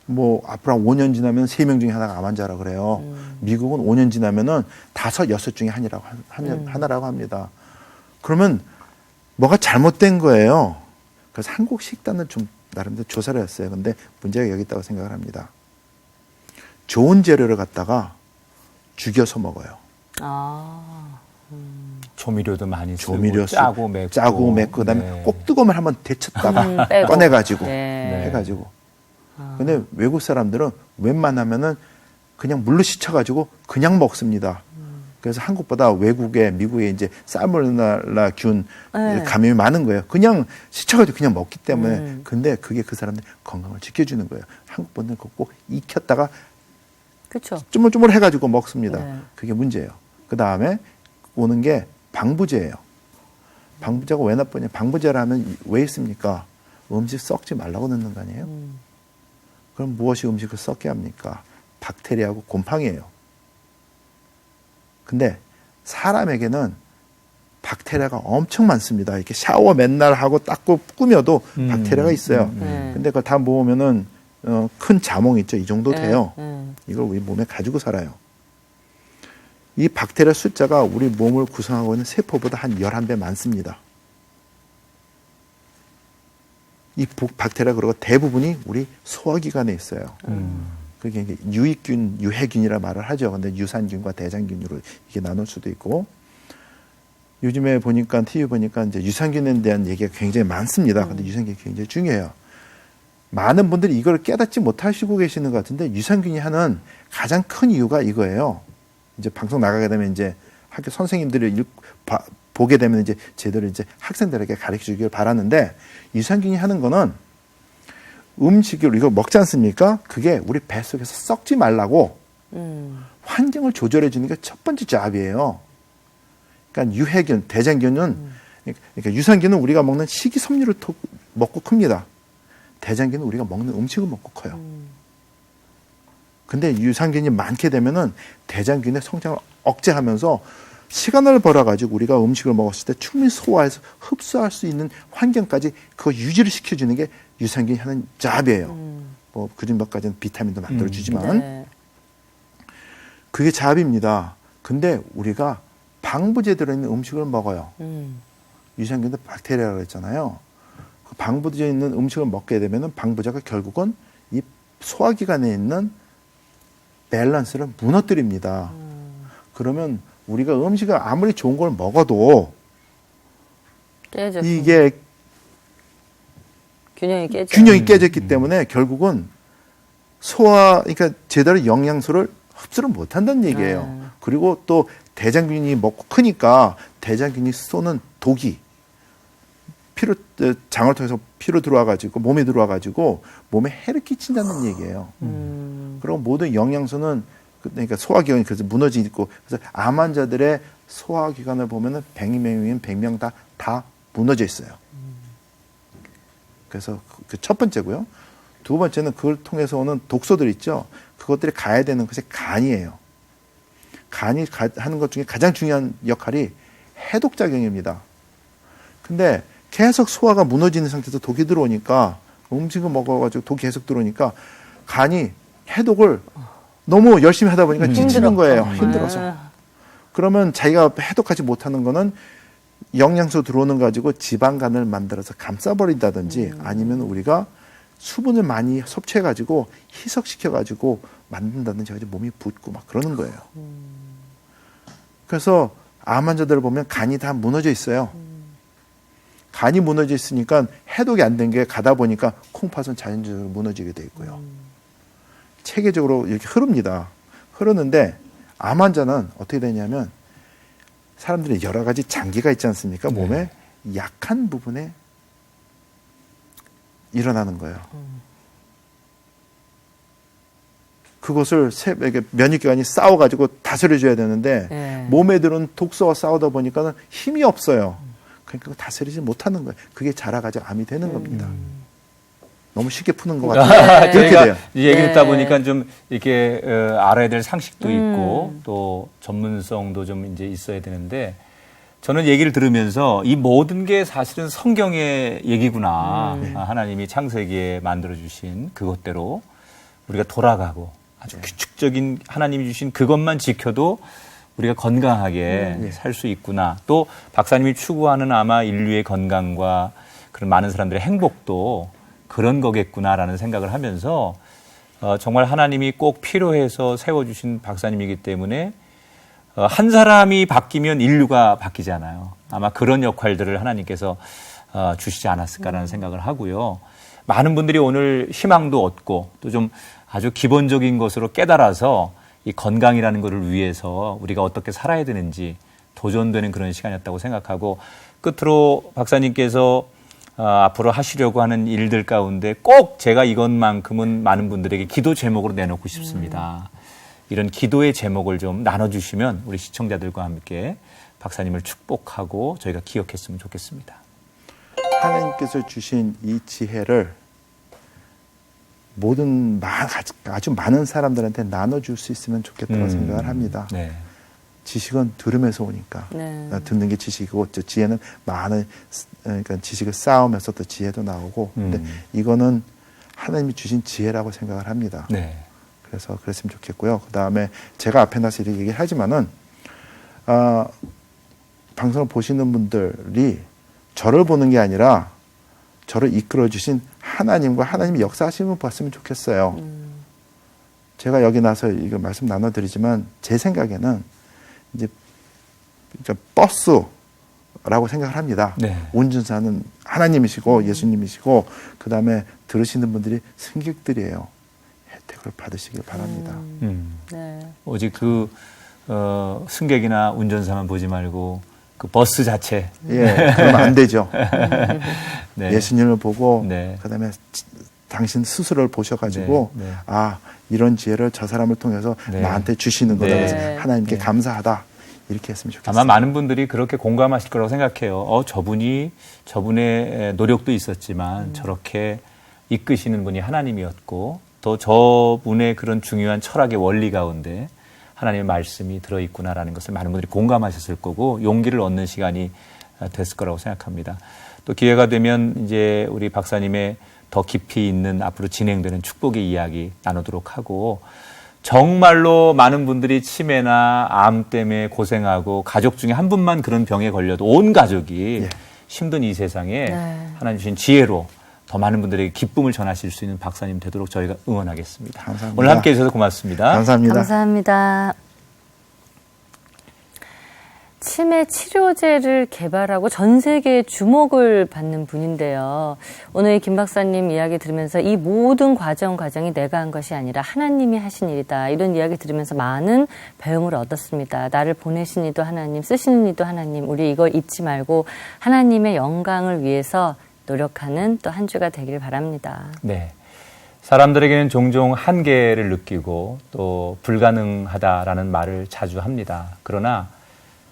뭐 앞으로 한 5년 지나면 3명 중에 하나가 암 환자라 그래요. 미국은 5년 지나면은 5, 6 중에 하나라고 합니다. 그러면 뭐가 잘못된 거예요. 그래서 한국 식단을 좀 나름대로 조사를 했어요. 근데 문제가 여기 있다고 생각을 합니다. 좋은 재료를 갖다가 죽여서 먹어요. 조미료도 많이 쓰고 조미료 짜고 맵고 그다음에 네. 꼭 뜨거우면 한번 데쳤다가 빼고. 꺼내가지고 네. 해가지고. 근데 외국 사람들은 웬만하면은 그냥 물로 씻어가지고 그냥 먹습니다. 그래서 한국보다 외국에 미국에 이제 살모넬라 균 네. 감염이 많은 거예요. 그냥 씻어가지고 그냥 먹기 때문에. 근데 그게 그 사람들 건강을 지켜주는 거예요. 한국 분들은 그거 꼭 익혔다가 그렇죠. 쪼물쪼물 해가지고 먹습니다. 네. 그게 문제예요. 그 다음에 오는 게 방부제예요. 방부제가 왜 나쁘냐? 방부제라면 왜 있습니까? 음식 썩지 말라고 넣는 거 아니에요? 그럼 무엇이 음식을 썩게 합니까? 박테리아하고 곰팡이에요. 근데 사람에게는 박테리아가 엄청 많습니다. 이렇게 샤워 맨날 하고 닦고 꾸며도 박테리아가 있어요. 근데 그걸 다 모으면은 큰 자몽 있죠. 이 정도 돼요. 이걸 우리 몸에 가지고 살아요. 이 박테리아 숫자가 우리 몸을 구성하고 있는 세포보다 한 11배 많습니다. 이 박테리아 그리고 대부분이 우리 소화기관에 있어요. 그게 이제 유익균, 유해균이라 말을 하죠. 근데 유산균과 대장균으로 이게 나눌 수도 있고 요즘에 보니까 TV 보니까 이제 유산균에 대한 얘기가 굉장히 많습니다. 근데 유산균이 굉장히 중요해요. 많은 분들이 이걸 깨닫지 못하시고 계시는 것 같은데 유산균이 하는 가장 큰 이유가 이거예요. 이제 방송 나가게 되면 이제 학교 선생님들이 보게 되면 이제 제대로 이제 학생들에게 가르쳐 주길 바라는데 유산균이 하는 거는 음식을 이거 먹지 않습니까? 그게 우리 뱃속에서 썩지 말라고 환경을 조절해 주는 게 첫 번째 잡이에요. 그러니까 유해균, 대장균은 그러니까 유산균은 우리가 먹는 식이섬유를 먹고 큽니다. 대장균은 우리가 먹는 음식을 먹고 커요. 근데 유산균이 많게 되면은 대장균의 성장을 억제하면서 시간을 벌어가지고 우리가 음식을 먹었을 때 충분히 소화해서 흡수할 수 있는 환경까지 그거 유지를 시켜주는 게 유산균이 하는 잡이에요. 뭐 그중 몇 가지는 비타민도 만들어주지만 네. 그게 잡입니다. 근데 우리가 방부제 들어있는 음식을 먹어요. 유산균도 박테리아라고 했잖아요. 그 방부제 있는 음식을 먹게 되면은 방부제가 결국은 이 소화기관에 있는 밸런스를 무너뜨립니다. 그러면 우리가 음식을 아무리 좋은 걸 먹어도 이게 균형이 깨졌기 때문에 결국은 그러니까 제대로 영양소를 흡수를 못 한다는 얘기예요. 그리고 또 대장균이 먹고 크니까 대장균이 쏘는 독이 장을 통해서 피로 들어와가지고 몸에 들어와가지고 몸에 해를 끼친다는 얘기예요. 그리고 모든 영양소는 그러니까 소화기관이 그래서 무너지고 그래서 암 환자들의 소화기관을 보면은 100명이면 100명 다 무너져 있어요. 그래서 그 첫 번째고요. 두 번째는 그걸 통해서 오는 독소들 있죠. 그것들이 가야 되는 것이 간이에요. 간이 하는 것 중에 가장 중요한 역할이 해독작용입니다. 근데 계속 소화가 무너지는 상태에서 독이 들어오니까 음식을 먹어가지고 독이 계속 들어오니까 간이 해독을 너무 열심히 하다 보니까 지치는 거예요. 힘들어서. 그러면 자기가 해독하지 못하는 거는 영양소 들어오는 거 가지고 지방간을 만들어서 감싸버린다든지 아니면 우리가 수분을 많이 섭취해가지고 희석시켜가지고 만든다든지 해가지고 몸이 붓고 막 그러는 거예요. 그래서 암 환자들을 보면 간이 다 무너져 있어요. 간이 무너져 있으니까 해독이 안 된 게 가다 보니까 콩팥은 자연적으로 무너지게 돼 있고요. 체계적으로 이렇게 흐릅니다. 흐르는데 암 환자는 어떻게 되냐면 사람들이 여러 가지 장기가 있지 않습니까? 몸에 약한 부분에 일어나는 거예요. 그것을 면역기관이 싸워가지고 다스려줘야 되는데 몸에 들은 독소와 싸우다 보니까 힘이 없어요. 그러니까 다스리지 못하는 거예요. 그게 자라가지고 암이 되는 겁니다. 너무 쉽게 푸는 것 같아요. 그렇게 저희가 돼요. 이 얘기 듣다 보니까 좀 이렇게 알아야 될 상식도 있고 또 전문성도 좀 이제 있어야 되는데 저는 얘기를 들으면서 이 모든 게 사실은 성경의 얘기구나. 하나님이 창세기에 만들어주신 그것대로 우리가 돌아가고 아주 규칙적인 하나님이 주신 그것만 지켜도 우리가 건강하게 살 수 있구나. 또 박사님이 추구하는 아마 인류의 건강과 그런 많은 사람들의 행복도 그런 거겠구나라는 생각을 하면서 정말 하나님이 꼭 필요해서 세워주신 박사님이기 때문에 한 사람이 바뀌면 인류가 바뀌잖아요. 아마 그런 역할들을 하나님께서 주시지 않았을까라는 생각을 하고요. 많은 분들이 오늘 희망도 얻고 또 좀 아주 기본적인 것으로 깨달아서 이 건강이라는 것을 위해서 우리가 어떻게 살아야 되는지 도전되는 그런 시간이었다고 생각하고 끝으로 박사님께서 앞으로 하시려고 하는 일들 가운데 꼭 제가 이것만큼은 많은 분들에게 기도 제목으로 내놓고 싶습니다. 이런 기도의 제목을 좀 나눠주시면 우리 시청자들과 함께 박사님을 축복하고 저희가 기억했으면 좋겠습니다. 하나님께서 주신 이 지혜를 아주 많은 사람들한테 나눠줄 수 있으면 좋겠다고 생각을 합니다. 네. 지식은 들으면서 오니까 듣는 게 지식이고 또 지혜는 그러니까 지식을 쌓으면서 또 지혜도 나오고 근데 이거는 하나님이 주신 지혜라고 생각을 합니다. 네. 그래서 그랬으면 좋겠고요. 그 다음에 제가 앞에 나서 이렇게 얘기를 하지만은 방송을 보시는 분들이 저를 보는 게 아니라 저를 이끌어 주신 하나님과 하나님이 역사하시는 걸 봤으면 좋겠어요. 제가 여기 나서 이거 말씀 나눠드리지만 제 생각에는 이제 버스라고 생각을 합니다. 네. 운전사는 하나님이시고 예수님이시고 그 다음에 들으시는 분들이 승객들이에요. 혜택을 받으시길 바랍니다. 오직 그 승객이나 운전사만 보지 말고 그 버스 자체. 그러면 안 되죠. 네. 예수님을 보고 네. 그다음에 당신 스스로를 보셔가지고 이런 지혜를 저 사람을 통해서 나한테 주시는 거다. 그래서 하나님께 감사하다. 이렇게 했으면 좋겠어요. 아마 많은 분들이 그렇게 공감하실 거라고 생각해요. 저분의 노력도 있었지만 저렇게 이끄시는 분이 하나님이었고 또 저분의 그런 중요한 철학의 원리 가운데 하나님의 말씀이 들어있구나라는 것을 많은 분들이 공감하셨을 거고 용기를 얻는 시간이 됐을 거라고 생각합니다. 또 기회가 되면 이제 우리 박사님의 더 깊이 있는 앞으로 진행되는 축복의 이야기 나누도록 하고 정말로 많은 분들이 치매나 암 때문에 고생하고 가족 중에 한 분만 그런 병에 걸려도 온 가족이 힘든 이 세상에 하나님 주신 지혜로 더 많은 분들에게 기쁨을 전하실 수 있는 박사님 되도록 저희가 응원하겠습니다. 감사합니다. 오늘 함께해 주셔서 고맙습니다. 감사합니다. 감사합니다. 치매 치료제를 개발하고 전 세계의 주목을 받는 분인데요. 오늘 김 박사님 이야기 들으면서 이 모든 과정이 내가 한 것이 아니라 하나님이 하신 일이다. 이런 이야기 들으면서 많은 배움을 얻었습니다. 나를 보내신 이도 하나님, 쓰시는 이도 하나님. 우리 이걸 잊지 말고 하나님의 영광을 위해서 노력하는 또 한 주가 되길 바랍니다. 네. 사람들에게는 종종 한계를 느끼고 또 불가능하다라는 말을 자주 합니다. 그러나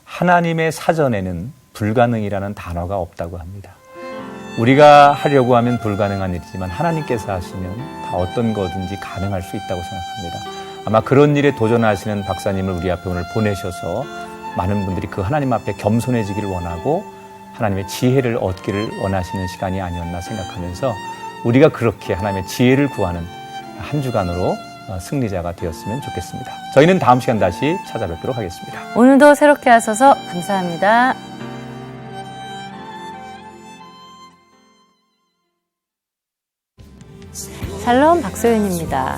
하나님의 사전에는 불가능이라는 단어가 없다고 합니다. 우리가 하려고 하면 불가능한 일이지만 하나님께서 하시면 다 어떤 거든지 가능할 수 있다고 생각합니다. 아마 그런 일에 도전하시는 박사님을 우리 앞에 오늘 보내셔서 많은 분들이 그 하나님 앞에 겸손해지기를 원하고 하나님의 지혜를 얻기를 원하시는 시간이 아니었나 생각하면서 우리가 그렇게 하나님의 지혜를 구하는 한 주간으로 승리자가 되었으면 좋겠습니다. 저희는 다음 시간 다시 찾아뵙도록 하겠습니다. 오늘도 새롭게 하셔서 감사합니다. 샬롬 박소연입니다.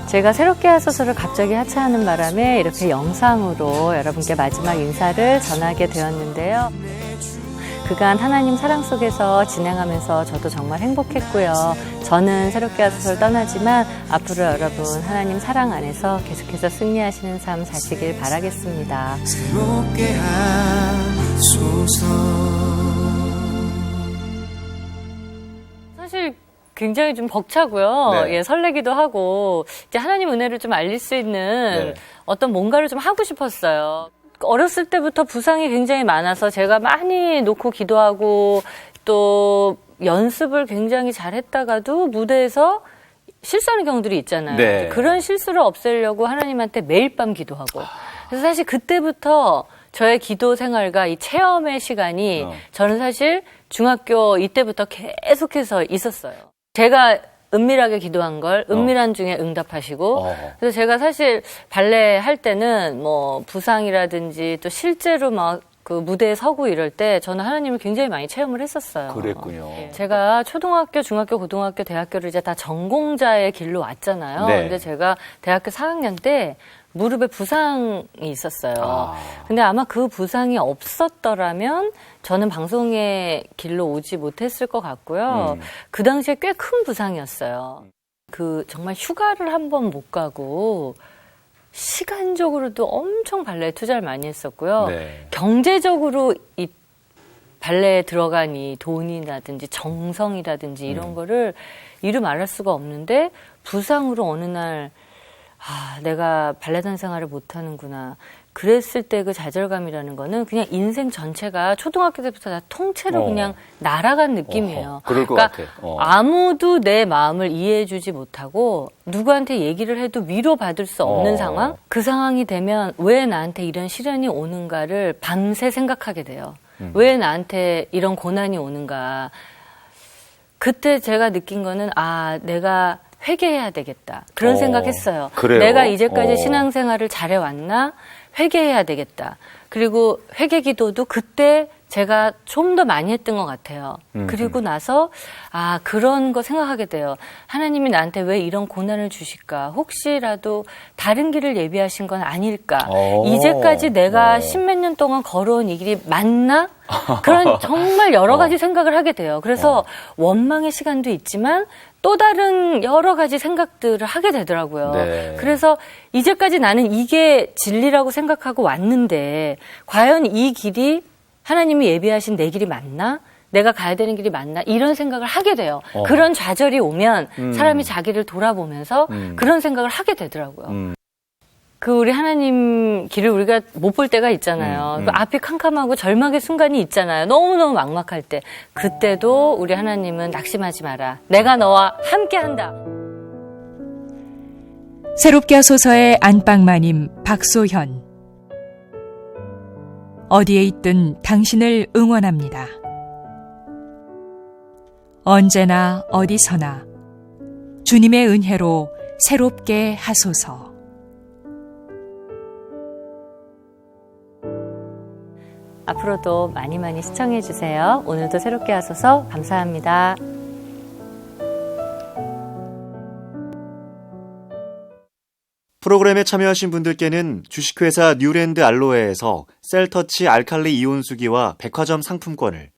제가 새롭게 하소서를 갑자기 하차하는 바람에 이렇게 영상으로 여러분께 마지막 인사를 전하게 되었는데요. 그간 하나님 사랑 속에서 진행하면서 저도 정말 행복했고요. 저는 새롭게 하소서를 떠나지만 앞으로 여러분 하나님 사랑 안에서 계속해서 승리하시는 삶 사시길 바라겠습니다. 새롭게 하소서. 사실 굉장히 좀 벅차고요. 네. 예, 설레기도 하고 이제 하나님 은혜를 좀 알릴 수 있는 어떤 뭔가를 좀 하고 싶었어요. 어렸을 때부터 부상이 굉장히 많아서 제가 많이 놓고 기도하고 또 연습을 굉장히 잘했다가도 무대에서 실수하는 경우들이 있잖아요. 네. 그런 실수를 없애려고 하나님한테 매일 밤 기도하고 그래서 사실 그때부터 저의 기도 생활과 이 체험의 시간이 저는 사실 중학교 이때부터 계속해서 있었어요. 제가 은밀하게 기도한 걸 은밀한 중에 응답하시고 그래서 제가 사실 발레 할 때는 뭐 부상이라든지 또 실제로 막 그 무대에 서고 이럴 때 저는 하나님을 굉장히 많이 체험을 했었어요. 그랬군요. 제가 초등학교, 중학교, 고등학교, 대학교를 이제 다 전공자의 길로 왔잖아요. 네. 근데 제가 대학교 4학년 때 무릎에 부상이 있었어요. 근데 아마 그 부상이 없었더라면 저는 방송의 길로 오지 못했을 것 같고요. 그 당시에 꽤 큰 부상이었어요. 그 정말 휴가를 한 번 못 가고 시간적으로도 엄청 발레에 투자를 많이 했었고요. 네. 경제적으로 이 발레에 들어간 이 돈이라든지 정성이라든지 이런 거를 이루 말할 수가 없는데 부상으로 어느 날 내가 발레단 생활을 못하는구나. 그랬을 때 그 좌절감이라는 거는 그냥 인생 전체가 초등학교 때부터 다 통째로 그냥 날아간 느낌이에요. 그럴 것 그러니까 같아. 아무도 내 마음을 이해해주지 못하고 누구한테 얘기를 해도 위로받을 수 없는 상황? 그 상황이 되면 왜 나한테 이런 시련이 오는가를 밤새 생각하게 돼요. 왜 나한테 이런 고난이 오는가. 그때 제가 느낀 거는 내가 회개해야 되겠다. 그런 생각했어요. 그래요? 내가 이제까지 신앙생활을 잘해왔나? 회개해야 되겠다. 그리고 회개 기도도 그때 제가 좀 더 많이 했던 것 같아요. 그리고 나서 그런 거 생각하게 돼요. 하나님이 나한테 왜 이런 고난을 주실까? 혹시라도 다른 길을 예비하신 건 아닐까? 이제까지 내가 십몇 년 동안 걸어온 이 길이 맞나? 그런 정말 여러 가지 생각을 하게 돼요. 그래서 원망의 시간도 있지만 또 다른 여러 가지 생각들을 하게 되더라고요. 네. 그래서 이제까지 나는 이게 진리라고 생각하고 왔는데 과연 이 길이 하나님이 예비하신 내 길이 맞나? 내가 가야 되는 길이 맞나? 이런 생각을 하게 돼요. 그런 좌절이 오면 사람이 자기를 돌아보면서 그런 생각을 하게 되더라고요. 그 우리 하나님 길을 우리가 못 볼 때가 있잖아요. 그 앞이 캄캄하고 절망의 순간이 있잖아요. 너무너무 막막할 때. 그때도 우리 하나님은 낙심하지 마라. 내가 너와 함께한다. 새롭게 하소서의 안방마님 박소현. 어디에 있든 당신을 응원합니다. 언제나 어디서나 주님의 은혜로 새롭게 하소서. 앞으로도 많이 많이 시청해주세요. 오늘도 새롭게 하소서 감사합니다. 프로그램에 참여하신 분들께는 주식회사 뉴랜드 알로에에서 셀터치 알칼리 이온수기와 백화점 상품권을,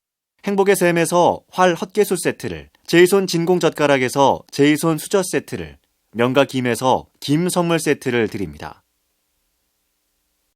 행복의 샘에서 활 헛개수 세트를, 제이손 진공젓가락에서 제이손 수저 세트를, 명가 김에서 김 선물 세트를 드립니다.